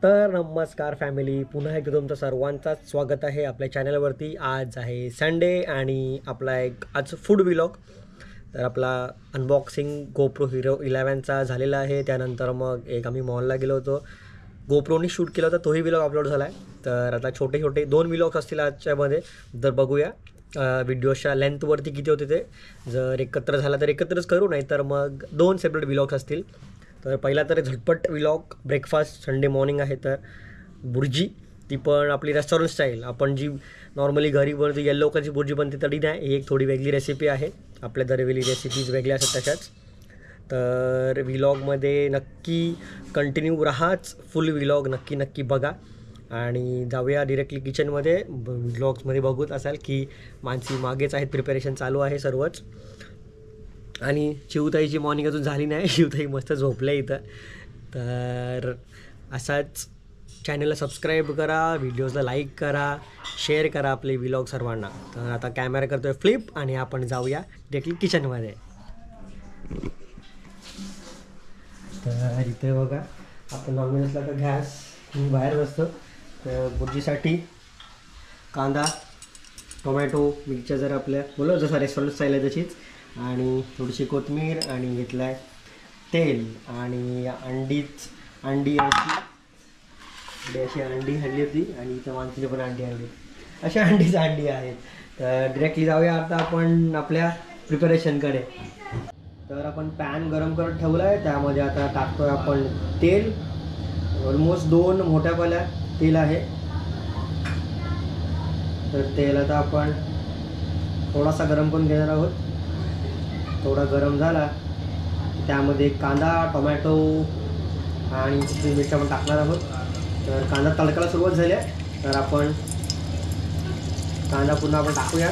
तर नमस्कार फॅमिली, पुन्हा एकदा तुमचं सर्वांचाच स्वागत आहे आपल्या चॅनलवरती। आज आहे संडे आणि आपला एक आज फूड व्लॉग। तर आपला अनबॉक्सिंग गोप्रो हीरो 11चा झालेला आहे। त्यानंतर मग एक आम्ही मॉलला गेलो होतो, गोप्रोनी शूट केला होता, तोही व्लॉग अपलोड झाला आहे। तर आता छोटे छोटे 2 व्लॉग्स असतील आजच्यामध्ये, तर बघूया व्हिडिओच्या लेंथवरती किती होते ते। जर एकत्र झाला तर एकत्रच करू, नाही तर मग 2 सेपरेट व्लॉग्स असतील। तर पहिला तर झटपट व्लॉग, ब्रेकफास्ट, संडे मॉर्निंग आहे। तर बुर्जी, ती पण आपली रेस्टॉरंट स्टाईल, आपण जी नॉर्मली घरी बनवतो येल्लो कलरची बुर्जी बनते तरी नाही, ही एक थोडी वेगळी रेसिपी आहे। आपल्या दरवेळी रेसिपीज वेगळ्या असतात तशाच। तर व्लॉगमध्ये नक्की कंटिन्यू राहाच, फुल व्लॉग नक्की बघा। आणि जाऊया डिरेक्टली किचनमध्ये। व्लॉग्समध्ये बघत असाल की मानसी मागेच आहेत, प्रिपरेशन चालू आहे सर्वच। आणि शिवताईची मॉर्निंग अजून झाली नाही, शिवताई मस्त झोपल्या इथं। तर असाच चॅनलला सबस्क्राईब करा, व्हिडिओजला लाईक करा, शेअर करा आपले व्लॉग सर्वांना। तर आता कॅमेरा करतोय फ्लिप आणि आपण जाऊया डिरेक्टली किचनमध्ये। तर इथे बघा, आपण नॉर्मल असला तर गॅस बाहेर बसतो। तर बुर्जीसाठी कांदा, टोमॅटो, मिरच्या जर आपल्या बोलव जसं रेस्टॉरंट स्टाईल आहे तशीच, आणि थोडीशी कोथिंबीर, आणि घेतलं आहे तेल, आणि अंडी अशी अंडी आणली होती, आणि इथं माणसाने पण अंडी आणली, अशा अंडी आहेत। तर डिरेक्टली जाऊया आता आपण आपल्या प्रिपरेशनकडे। तर आपण पॅन गरम करत ठेवला आहे, त्यामध्ये आता टाकतोय आपण तेल। ऑलमोस्ट 2 मोठ्या पाल्या तेल आहे। तर तेल आता आपण थोडासा गरम करून घेणार आहोत। थोडा गरम झाला त्यामध्ये कांदा, टोमॅटो आणि मिरच्या पण टाकणार आहोत। तर कांदा तडकायला सुरुवात झाली आहे, तर आपण कांदा पुन्हा आपण टाकूया।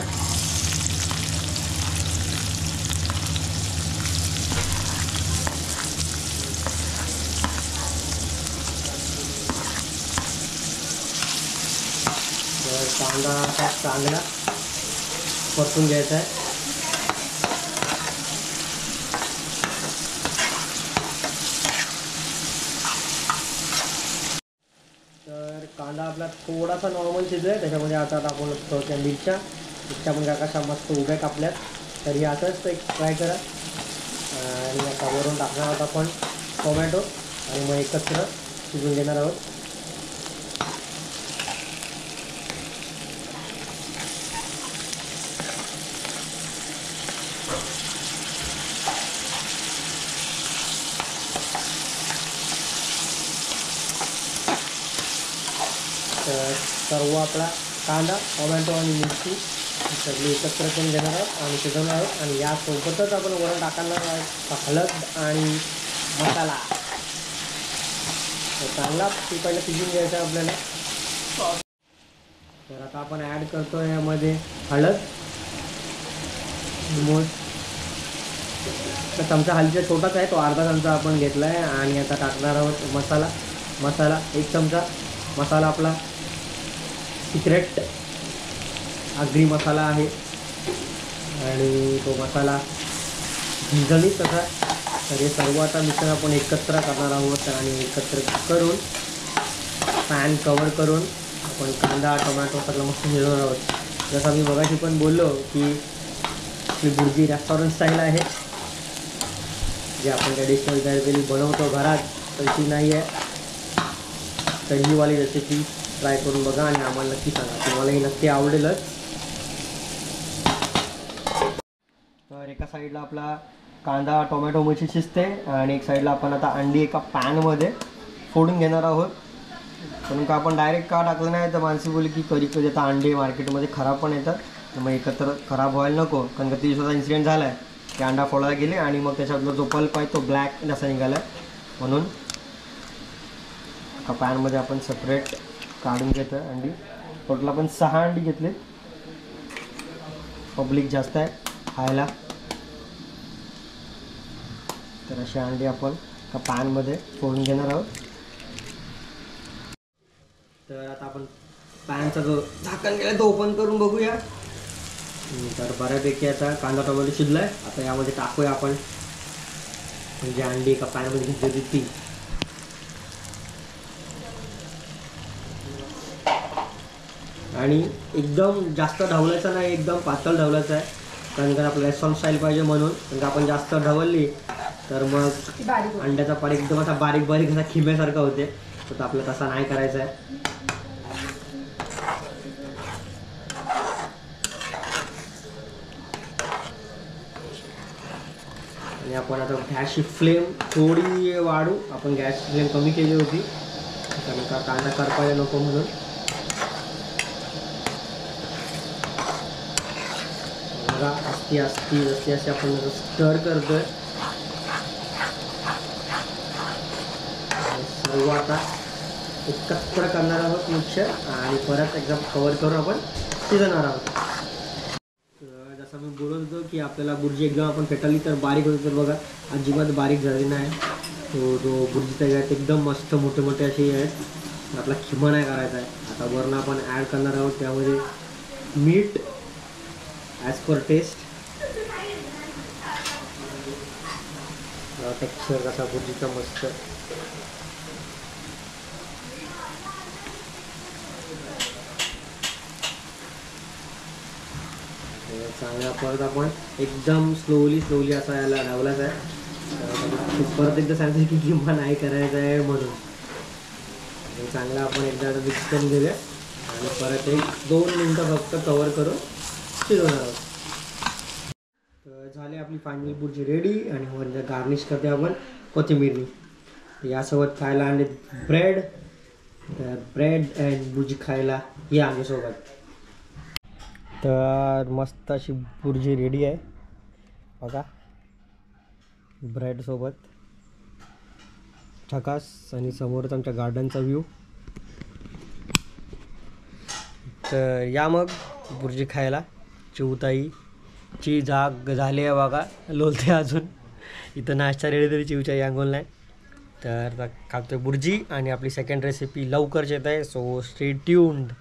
तर कांदा चांगला परतून घ्यायचा आहे। तर कांदा आपला थोडासा नॉर्मल शिजला आहे, त्याच्यामध्ये आता टाकून त्या मिरच्या पण काय कशा मस्त उभ्या कापल्यात, तर हे असंच एक ट्राय करा। आणि आता वरून टाकणार आहोत आपण टोमॅटो, आणि मग एकत्र शिजून घेणार आहोत। तर सर्व आपला कांदा, टोमॅटो आणि मिरची सगळी एकत्र करून घेणार आहोत आणि शिजवणार आहोत। आणि यासोबतच आपण वरून टाकणार आहोत हळद आणि मसाला। तर चांगला पहिलं शिजून घ्यायचा आपल्याला। तर आता आपण ॲड करतो यामध्ये हळद, तर चमचा हळदीचा छोटाच आहे, तो अर्धा चमचा आपण घेतला आहे। आणि आता टाकणार आहोत मसाला 1 चमचा। मसाला आपला सिक्रेट आगरी मसाला आहे, आणि तो मसाला झणझणीत तसा। तर हे सर्व आता मिश्रण आपण एकत्र करणार आहोत, आणि एकत्र करून पॅन कवर करून आपण कांदा, टोमॅटो सगळं मस्त शिजवणार आहोत। जसं मी मगाशी पण बोललो की ही बुर्जी रेस्टॉरंट स्टाईल आहे, जे आपण ट्रेडिशनल दरवेळी बनवतो घरात तशी नाही आहे। तर ही वाली रेसिपी ट्राय करून बघा आणि आम्हाला नक्की सांगा, तुम्हालाही नक्की आवडेलच। तर एका साईडला आपला कांदा, टोमॅटो, मिरची शिजते, आणि एक साईडला आपण आता अंडी एका पॅनमध्ये फोडून घेणार आहोत। म्हणून का आपण डायरेक्ट का टाकलं नाही, तर माणसी बोलली की कधी आता अंडे मार्केटमध्ये खराब पण येतात, तर मग एकत्र खराब व्हायला नको। कारण का 3 दिवसाचा इन्सिडेंट झाला आहे की अंडा फोडायला गेले आणि मग त्याच्यातला जो पल्प आहे तो ब्लॅक जसा निघाला आहे, म्हणून एका पॅनमध्ये आपण सेपरेट काढून घेतो अंडी। टोटल आपण 6 अंडी घेतले, पब्लिक जास्त आहे खायला, तर अशी अंडी आपण एका पॅनमध्ये फोडून घेणार आहोत। तर आता आपण पॅनचा जो झाकण केला तो ओपन करून बघूया। तर बऱ्यापैकी आता कांदा टोमॅटो शिजला आहे। आता यामध्ये टाकूया आपण म्हणजे अंडी एका पॅनमध्ये घेतली होती ती। आणि एकदम जास्त ढवलायचं नाही, एकदम पातळ ढवलायचं आहे, कारण का आपलं रेस्टॉरंट स्टाईल पाहिजे म्हणून. कारण का आपण जास्त ढवलली तर मग अंड्याचा पाड एकदम असा बारीक बारीक असा खिम्यासारखा होते, तर आपल्याला तसा नाही करायचा आहे. आणि आपण आता गॅसची फ्लेम थोडी वाढू. आपण गॅसची फ्लेम कमी केली होती कारण का कांदा करपायला नको म्हणून. बघा अस्ती अस्ती आपण स्टर करतोय. सर्व आता एकत्र करणार आहोत मिक्सर आणि परत एकदम कवर करून आपण शिजवणार आहोत. जसं मी बोलत होतो की आपल्याला बुर्जी एकदम आपण पेटवली तर बारीक होते, तर बघा अजिबात बारीक झाली नाही. तो बुर्जी तयार एकदम मस्त मोठे मोठे असे आहेत. आपला खिमा नाही करायचा आहे. आता वरून आपण ॲड करणार आहोत त्यामध्ये मीठ ॲज पर टेस्ट. टेक्स्चर कसा बुर्जीचा मस्त. चांगला परत आपण एकदम स्लोली असा याला ढवलाच आहे. परत एकदा सांगते की किंवा नाही करायचं आहे म्हणून. चांगला आपण एकदा मिक्स करून घेऊया आणि परत 1-2 मिनटं फक्त कवर करून शिजवणार आहोत. तर झाली आपली फायनल बुर्जी रेडी. आणि वर गार्निश करते आपण कोथिंबीरनी. तर यासोबत खायला आणि ब्रेड अँड बुर्जी खायला या आमच्यासोबत. तर मस्त अशी बुर्जी रेडी आहे बघा, ब्रेडसोबत झकास. आणि समोरच आमच्या गार्डनचा व्ह्यू. तर या मग बुर्जी खायला. चिवताईची जाग झाली आहे बघा, लोलते अजून. इथं नाश्ता रेडी तरी चिवचाई अंघोल नाही. तर खातोय बुर्जी आणि आपली सेकंड रेसिपी लवकरच येत आहे, सो स्टे ट्यून्ड.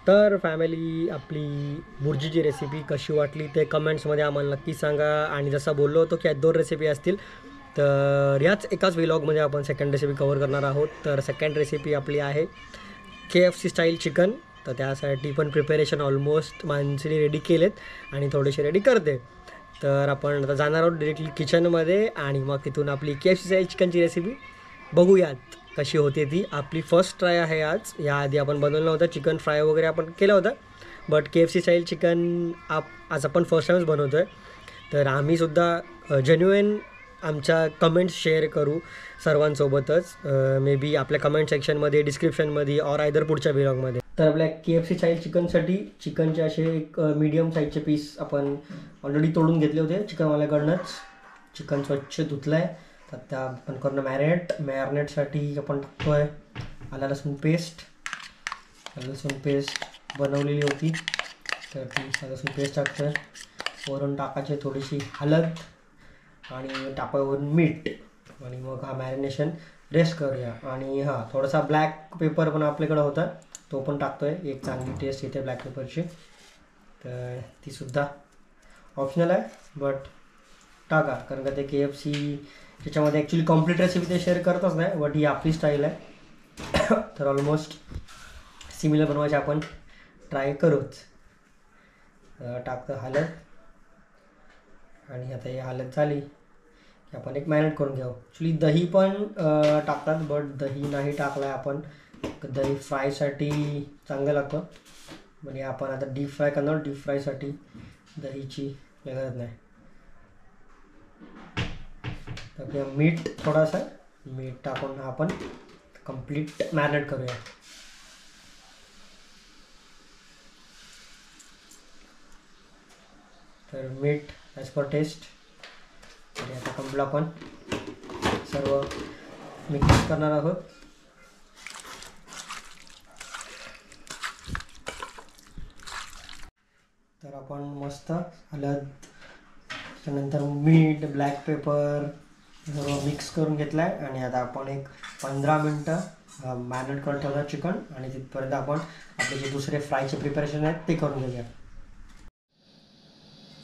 तर फॅमिली आपली बुर्जीची रेसिपी कशी वाटली ते कमेंट्समध्ये आम्हाला नक्की सांगा. आणि जसं बोललो होतो की 2 रेसिपी असतील, तर याच एकाच व्लॉगमध्ये आपण सेकंड रेसिपी कवर करणार आहोत. तर सेकंड रेसिपी आपली आहे KFC स्टाईल चिकन. तर त्यासाठी पण प्रिपेरेशन ऑलमोस्ट माणसाने रेडी केलेत आणि थोडेसे रेडी करते. तर आपण आता जाणार आहोत डिरेक्टली किचनमध्ये आणि मग तिथून आपली KFC स्टाईल चिकनची रेसिपी बघूयात कशी होते ती. आपली फर्स्ट ट्राय आहे आज. याआधी आपण बनवलं होतं चिकन फ्राय वगैरे आपण केलं होतं, बट KFC स्टाईल चिकन आज आपण फर्स्ट टाईमच बनवतो आहे. तर आम्हीसुद्धा जेन्युइन आमच्या कमेंट्स शेअर करू सर्वांसोबतच, मे बी आपल्या कमेंट सेक्शनमध्ये, डिस्क्रिप्शनमध्ये और आयदर पुढच्या व्लॉगमध्ये. तर आपल्या KFC स्टाईल चिकनसाठी चिकनचे असे एक मीडियम साईजचे पीस आपण ऑलरेडी तोडून घेतले होते चिकनवाल्याकडनंच. चिकन स्वच्छ धुतलं आहे. तर त्या आपण करणं मॅरिनेटसाठी आपण टाकतो आहे आलं लसूण पेस्ट बनवलेली होती, तर ती लसूण पेस्ट टाकतो आहे. वरून टाकायचे थोडीशी हळद आणि टाकावरून मीठ. आणि मग हा मॅरिनेशन रेस्ट करूया. आणि हां, थोडासा ब्लॅक पेपर पण आपल्याकडं होता, तो पण टाकतो आहे. एक चांगली टेस्ट येते ब्लॅक पेपरची, तर तीसुद्धा ऑप्शनल आहे, बट टाका. कारण का ते KFC त्याच्यामध्ये ॲक्च्युली कम्प्लीट रेसिपी ते शेअर करतच नाही, बट ही आपली स्टाईल आहे. तर ऑलमोस्ट सिमिलर बनवायचे आपण ट्राय करूच. टाकतं हळद. आणि आता ही हळद झाली की आपण एक मॅरिनेट करून घेऊ. ॲक्च्युली दही पण टाकतात, बट दही नाही टाकलं आहे आपण. दही फ्रायसाठी चांगलं लागतं, म्हणजे आपण आता डीप फ्राय करणार. डीप फ्रायसाठी दहीची गरज नाही. तर मीठ थोडासा मीठ टाकून आपण कंप्लीट मॅरिनेट करूया. तर मीठ ॲज पर टेस्ट. आणि आता कंप्लीट आपण सर्व मिक्स करणार आहोत. तर आपण मस्त हळद, त्यानंतर मीठ, ब्लॅक पेपर सर्व मिक्स करून घेतलं आहे. आणि आता आपण एक 15 मिनटं मॅरिनेट करून ठेवणार चिकन. आणि तिथपर्यंत आपण आपले जे दुसरे फ्रायचे प्रिपरेशन आहेत ते करून घेऊया.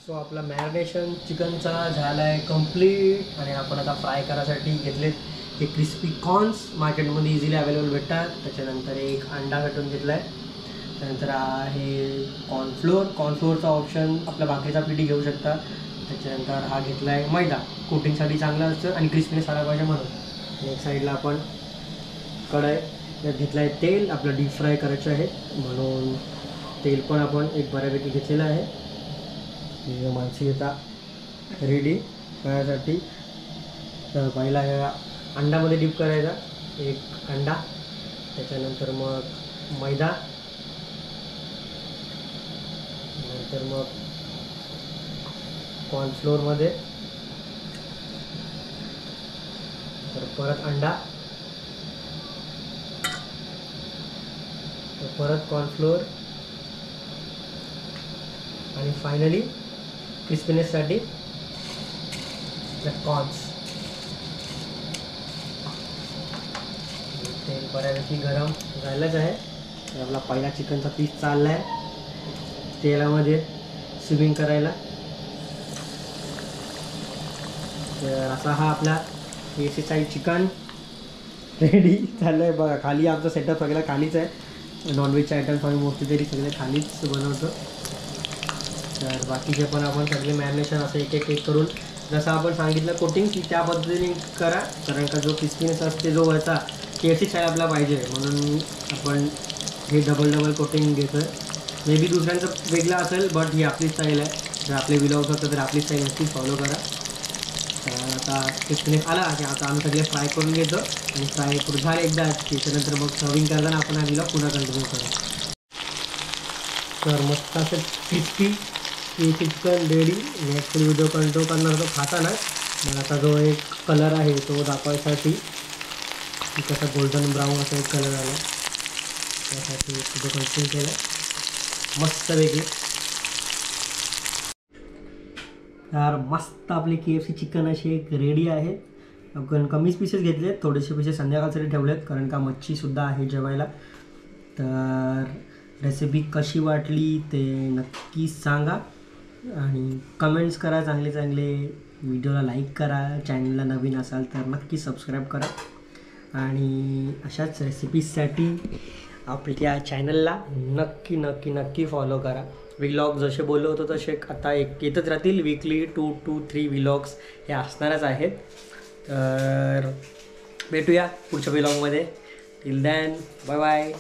सो आपला मॅरिनेशन चिकनचा झाला आहे कंप्लीट. आणि आपण आता फ्राय करायसाठी घेतलेत हे क्रिस्पी कॉर्न्स मार्केटमध्ये इझिली अवेलेबल भेटतात. त्याच्यानंतर एक अंडा भेटून घेतला आहे. त्यानंतर आहे कॉर्नफ्लोअरचा ऑप्शन आपल्या बाकीचा पिठी घेऊ शकता. त्याच्यानंतर हा घेतला आहे मैदा, कोटिंगसाठी चांगला असतं आणि क्रिस्पीनेस आला पाहिजे म्हणून. एक साईडला आपण कढई, त्यात घेतलं आहे तेल, आपलं डीप फ्राय करायचं आहे म्हणून तेल पण आपण एक बऱ्यापैकी घेतलेलं आहे. ही माणसी आता रेडी करायसाठी. तर पहिला ह्या अंड्यामध्ये डीप करायचा, एक अंडा, त्याच्यानंतर मग मैदा, नंतर मग कॉर्नफ्लोअरमध्ये, तर परत अंडा, तर परत कॉर्नफ्लोअर आणि फायनली क्रिस्पीनेससाठी कॉर्न्स. तेल बऱ्यापैकी गरम झालंच आहे. तर आपला पहिला चिकनचा पीस चालला आहे तेलामध्ये स्विमिंग करायला. तर असा हा आपला KFC स्टाईल चिकन रेडी झालं आहे. बघा खाली आमचा सेटअप सगळा खालीच आहे. नॉनव्हेजचे आयटम्स आम्ही मोस्टली तरी सगळे खालीच बनवतो. तर बाकीचे पण आपण सगळे मॅरिनेशन असं एक एक करून जसं आपण सांगितलं कोटिंग की त्या पद्धतीने करा. कारण का जो क्रिस्पीनेस असते जो वरचा KFC स्टाईल आपला पाहिजे म्हणून आपण हे डबल कोटिंग घेतो आहे. मे बी दुसऱ्यांचं वेगळं असेल बट ही आपली स्टाईल आहे. जर आपले व्लॉग्स होतं तर आपली स्टाईल नक्कीच फॉलो करा. तर आता क्रिस्पीनेस आला की आता आम्ही सगळे फ्राय करून घेतो आणि फ्राय करून झाले एकदा त्याच्यानंतर मग सर्विंग करताना आपण हा व्लॉग पुन्हा कंटिन्यू करू. तर मस्त असं crispy chicken ready. Next video continue करणार होतो खाताना. मग आता जो एक कलर आहे तो दाखवायसाठी की कसा गोल्डन ब्राऊन असा एक कलर आला त्यासाठी व्हिडिओ कंटिन्यू केला मस्त वेगळी. तर मस्त आपले KFC चिकन असे एक रेडी आहे. आपण कमीच पीसेस घेतले आहेत, थोडेसे पीसेस संध्याकाळसाठी ठेवले आहेत कारण का मच्छीसुद्धा आहे जेवायला. तर रेसिपी कशी वाटली ते नक्की सांगा आणि कमेंट्स करा चांगले चांगले. व्हिडिओला लाईक करा, चॅनलला नवीन असाल तर नक्की सबस्क्राईब करा आणि अशाच रेसिपीजसाठी आपल्या चॅनलला नक्की नक्की नक्की फॉलो करा. व्लॉग जसे बोललो होतो तसे आता येतच राहतील. वीकली 2 to 3 व्लॉग्स हे असणारच आहेत. तर भेटूया पुढच्या व्लॉगमध्ये. Till then bye bye.